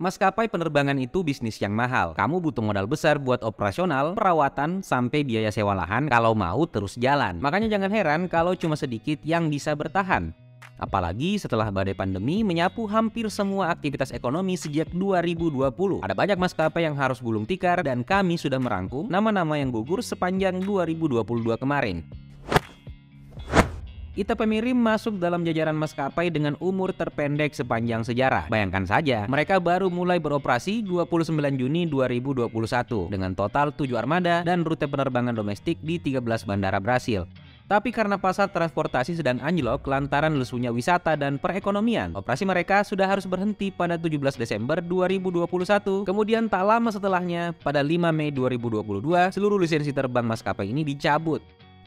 Maskapai penerbangan itu bisnis yang mahal. Kamu butuh modal besar buat operasional, perawatan, sampai biaya sewa lahan kalau mau terus jalan. Makanya jangan heran kalau cuma sedikit yang bisa bertahan. Apalagi setelah badai pandemi menyapu hampir semua aktivitas ekonomi sejak 2020. Ada banyak maskapai yang harus gulung tikar dan kami sudah merangkum nama-nama yang gugur sepanjang 2022 kemarin. ITA Pemirim masuk dalam jajaran maskapai dengan umur terpendek sepanjang sejarah. Bayangkan saja, mereka baru mulai beroperasi 29 Juni 2021 dengan total 7 armada dan rute penerbangan domestik di 13 bandara Brasil. Tapi karena pasar transportasi sedang anjlok lantaran lesunya wisata dan perekonomian, operasi mereka sudah harus berhenti pada 17 Desember 2021. Kemudian tak lama setelahnya, pada 5 Mei 2022, seluruh lisensi terbang maskapai ini dicabut.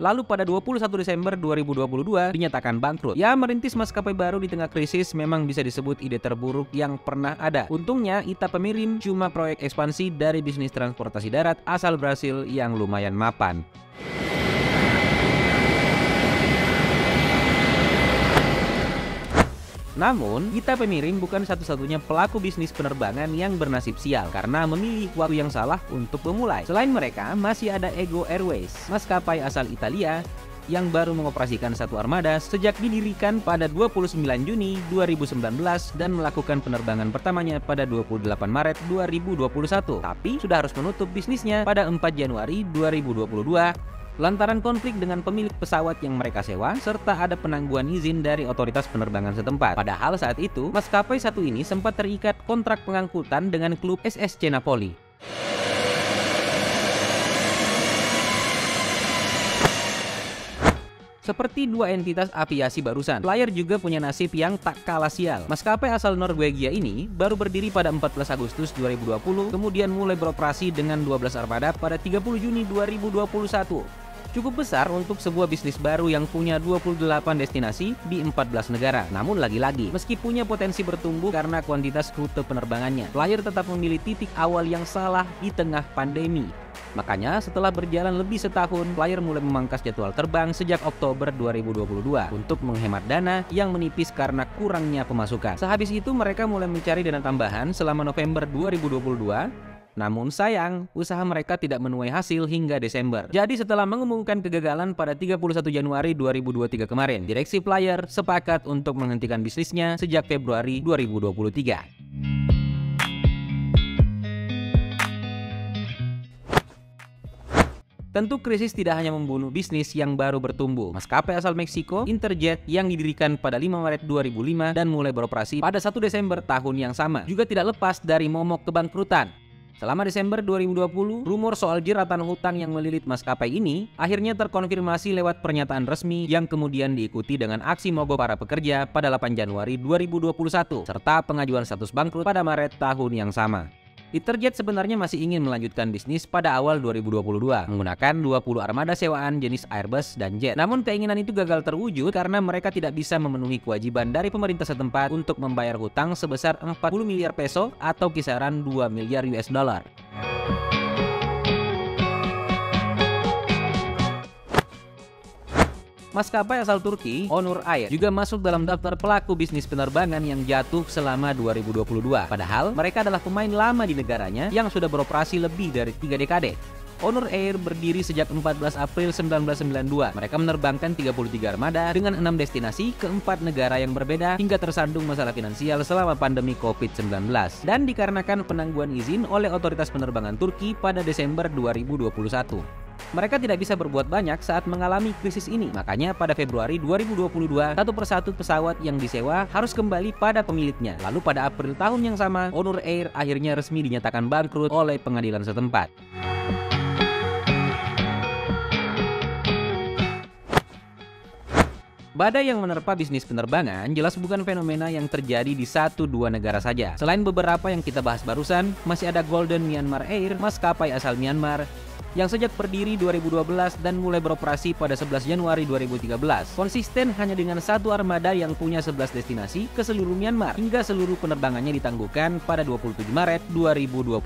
Lalu pada 21 Desember 2022 dinyatakan bangkrut. Ya, merintis maskapai baru di tengah krisis memang bisa disebut ide terburuk yang pernah ada. Untungnya ITA Pemirim cuma proyek ekspansi dari bisnis transportasi darat asal Brasil yang lumayan mapan. Namun, ITA Pemirim bukan satu-satunya pelaku bisnis penerbangan yang bernasib sial karena memilih waktu yang salah untuk memulai. Selain mereka, masih ada Ego Airways, maskapai asal Italia yang baru mengoperasikan satu armada sejak didirikan pada 29 Juni 2019 dan melakukan penerbangan pertamanya pada 28 Maret 2021. Tapi sudah harus menutup bisnisnya pada 4 Januari 2022 lantaran konflik dengan pemilik pesawat yang mereka sewa serta ada penangguhan izin dari otoritas penerbangan setempat. Padahal saat itu, maskapai satu ini sempat terikat kontrak pengangkutan dengan klub SSC Napoli. Seperti dua entitas aviasi barusan, Flyr juga punya nasib yang tak kalah sial. Maskapai asal Norwegia ini baru berdiri pada 14 Agustus 2020, kemudian mulai beroperasi dengan 12 armada pada 30 Juni 2021. Cukup besar untuk sebuah bisnis baru yang punya 28 destinasi di 14 negara. Namun lagi-lagi, meski punya potensi bertumbuh karena kuantitas rute penerbangannya, Flyr tetap memilih titik awal yang salah di tengah pandemi. Makanya setelah berjalan lebih setahun, Flyr mulai memangkas jadwal terbang sejak Oktober 2022 untuk menghemat dana yang menipis karena kurangnya pemasukan. Sehabis itu mereka mulai mencari dana tambahan selama November 2022. Namun sayang, usaha mereka tidak menuai hasil hingga Desember. Jadi setelah mengumumkan kegagalan pada 31 Januari 2023 kemarin, direksi Flyr sepakat untuk menghentikan bisnisnya sejak Februari 2023. Tentu krisis tidak hanya membunuh bisnis yang baru bertumbuh. Maskapai asal Meksiko, Interjet, yang didirikan pada 5 Maret 2005 dan mulai beroperasi pada 1 Desember tahun yang sama, juga tidak lepas dari momok kebangkrutan. Selama Desember 2020, rumor soal jeratan hutang yang melilit maskapai ini akhirnya terkonfirmasi lewat pernyataan resmi yang kemudian diikuti dengan aksi mogok para pekerja pada 8 Januari 2021 serta pengajuan status bangkrut pada Maret tahun yang sama. Interjet sebenarnya masih ingin melanjutkan bisnis pada awal 2022 menggunakan 20 armada sewaan jenis Airbus dan Jet. Namun keinginan itu gagal terwujud karena mereka tidak bisa memenuhi kewajiban dari pemerintah setempat untuk membayar hutang sebesar 40 miliar peso atau kisaran 2 miliar US dollar. Maskapai asal Turki, Onur Air, juga masuk dalam daftar pelaku bisnis penerbangan yang jatuh selama 2022. Padahal mereka adalah pemain lama di negaranya yang sudah beroperasi lebih dari 3 dekade. Onur Air berdiri sejak 14 April 1992. Mereka menerbangkan 33 armada dengan 6 destinasi ke 4 negara yang berbeda hingga tersandung masalah finansial selama pandemi COVID-19. Dan dikarenakan penangguhan izin oleh otoritas penerbangan Turki pada Desember 2021. Mereka tidak bisa berbuat banyak saat mengalami krisis ini. Makanya pada Februari 2022, satu persatu pesawat yang disewa harus kembali pada pemiliknya. Lalu pada April tahun yang sama, Onur Air akhirnya resmi dinyatakan bangkrut oleh pengadilan setempat. Badai yang menerpa bisnis penerbangan jelas bukan fenomena yang terjadi di 1-2 negara saja. Selain beberapa yang kita bahas barusan, masih ada Golden Myanmar Air, maskapai asal Myanmar, yang sejak berdiri 2012 dan mulai beroperasi pada 11 Januari 2013. Konsisten hanya dengan satu armada yang punya 11 destinasi ke seluruh Myanmar, hingga seluruh penerbangannya ditangguhkan pada 27 Maret 2022.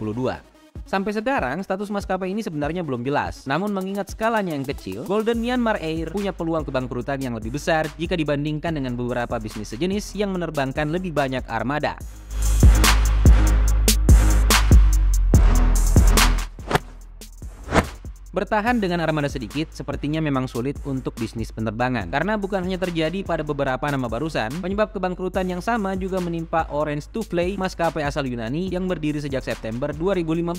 Sampai sekarang, status maskapai ini sebenarnya belum jelas. Namun mengingat skalanya yang kecil, Golden Myanmar Air punya peluang kebangkrutan yang lebih besar jika dibandingkan dengan beberapa bisnis sejenis yang menerbangkan lebih banyak armada. Bertahan dengan armada sedikit sepertinya memang sulit untuk bisnis penerbangan. Karena bukan hanya terjadi pada beberapa nama barusan, penyebab kebangkrutan yang sama juga menimpa Orange to Fly, maskapai asal Yunani yang berdiri sejak September 2015.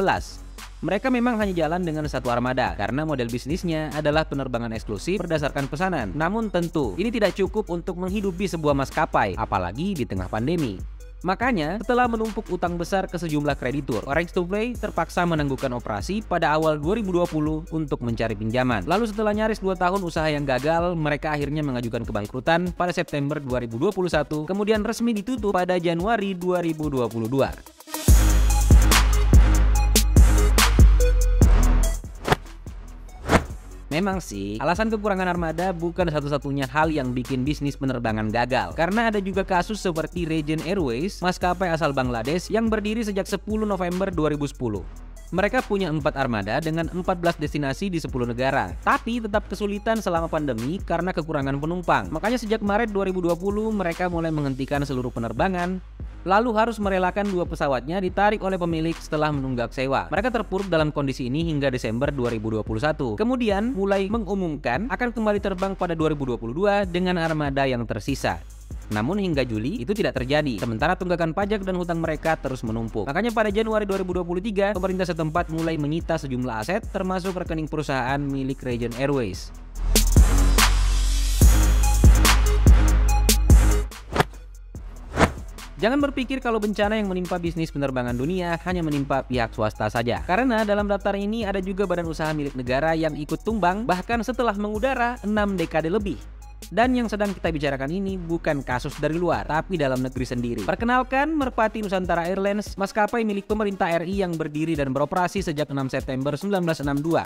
Mereka memang hanya jalan dengan satu armada karena model bisnisnya adalah penerbangan eksklusif berdasarkan pesanan. Namun tentu, ini tidak cukup untuk menghidupi sebuah maskapai, apalagi di tengah pandemi. Makanya, setelah menumpuk utang besar ke sejumlah kreditur, Orange to Fly terpaksa menangguhkan operasi pada awal 2020 untuk mencari pinjaman. Lalu setelah nyaris 2 tahun usaha yang gagal, mereka akhirnya mengajukan kebangkrutan pada September 2021, kemudian resmi ditutup pada Januari 2022. Memang sih, alasan kekurangan armada bukan satu-satunya hal yang bikin bisnis penerbangan gagal. Karena ada juga kasus seperti Regent Airways, maskapai asal Bangladesh yang berdiri sejak 10 November 2010. Mereka punya 4 armada dengan 14 destinasi di 10 negara, tapi tetap kesulitan selama pandemi karena kekurangan penumpang. Makanya sejak Maret 2020 mereka mulai menghentikan seluruh penerbangan, lalu harus merelakan 2 pesawatnya ditarik oleh pemilik setelah menunggak sewa. Mereka terpuruk dalam kondisi ini hingga Desember 2021. Kemudian mulai mengumumkan akan kembali terbang pada 2022 dengan armada yang tersisa. Namun hingga Juli itu tidak terjadi, sementara tunggakan pajak dan hutang mereka terus menumpuk. Makanya pada Januari 2023, pemerintah setempat mulai menyita sejumlah aset termasuk rekening perusahaan milik Regent Airways. Jangan berpikir kalau bencana yang menimpa bisnis penerbangan dunia hanya menimpa pihak swasta saja. Karena dalam daftar ini ada juga badan usaha milik negara yang ikut tumbang bahkan setelah mengudara 6 dekade lebih. Dan yang sedang kita bicarakan ini bukan kasus dari luar, tapi dalam negeri sendiri. Perkenalkan, Merpati Nusantara Airlines, maskapai milik pemerintah RI yang berdiri dan beroperasi sejak 6 September 1962.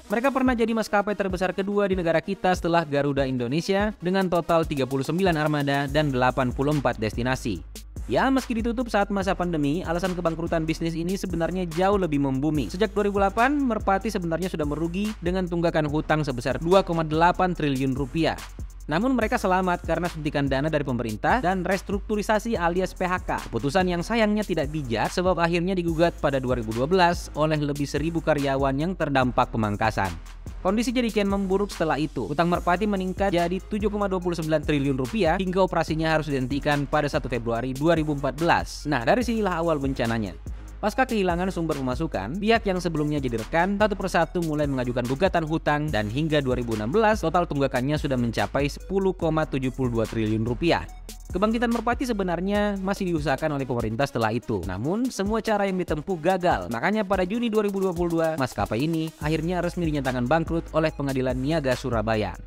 Mereka pernah jadi maskapai terbesar kedua di negara kita setelah Garuda Indonesia dengan total 39 armada dan 84 destinasi. Ya, meski ditutup saat masa pandemi, alasan kebangkrutan bisnis ini sebenarnya jauh lebih membumi. Sejak 2008, Merpati sebenarnya sudah merugi dengan tunggakan hutang sebesar 2,8 triliun rupiah. Namun mereka selamat karena suntikan dana dari pemerintah dan restrukturisasi alias PHK. Keputusan yang sayangnya tidak bijak sebab akhirnya digugat pada 2012 oleh lebih 1.000 karyawan yang terdampak pemangkasan. Kondisi jadi kian memburuk setelah itu. Utang Merpati meningkat jadi 7,29 triliun rupiah hingga operasinya harus dihentikan pada 1 Februari 2014. Nah, dari sinilah awal bencananya. Pasca kehilangan sumber pemasukan, pihak yang sebelumnya jadi rekan satu persatu mulai mengajukan gugatan hutang dan hingga 2016 total tunggakannya sudah mencapai 10,72 triliun rupiah. Kebangkitan Merpati sebenarnya masih diusahakan oleh pemerintah setelah itu. Namun, semua cara yang ditempuh gagal. Makanya pada Juni 2022, maskapai ini akhirnya resmi dinyatakan bangkrut oleh Pengadilan Niaga Surabaya.